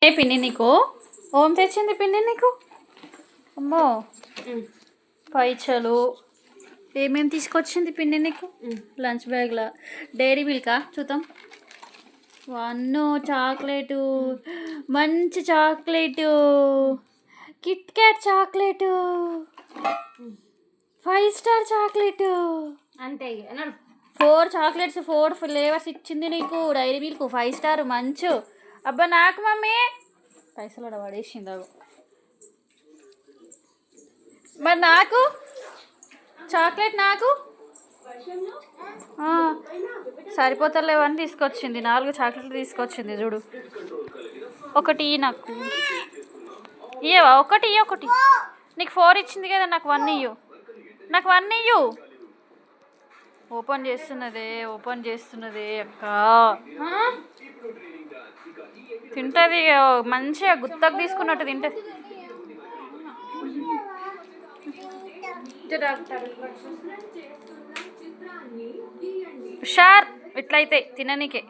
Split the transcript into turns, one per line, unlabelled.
ఏ పిన్ని నీకు ఓం తెచ్చింది పిన్ని నీకు? అమ్మో పైచలు ఏమేమి తీసుకొచ్చింది పిన్ని నీకు లంచ్ బ్యాగ్లో? డైరీ మిల్కా చూద్దాం. వన్ను చాక్లెటు, మంచి chocolate, Kit Kat chocolate, 5 star chocolate,
అంతే
4 చాక్లెట్స్ 4 ఫ్లేవర్స్ ఇచ్చింది నీకు డైరీ మిల్క్ 5 స్టార్ మంచు. అబ్బా నాకు మమ్మీ పైసలు కూడా పడేసింది అవి. మరి నాకు చాక్లెట్ నాకు సరిపోతలేవని తీసుకొచ్చింది. 4 చాక్లెట్లు తీసుకొచ్చింది చూడు. ఒకటి నాకు ఇయ్యవా? ఒకటి నీకు 4 ఇచ్చింది కదా, నాకు 1 ఇయ్యు. నాకు 1 ఇయ్యు. ఓపెన్ చేస్తున్నదే అక్క. తింటుంది మంచిగా గుత్తకు తీసుకున్నట్టు తింటుంది. హుషార్ ఇట్లయితే తిననీకే.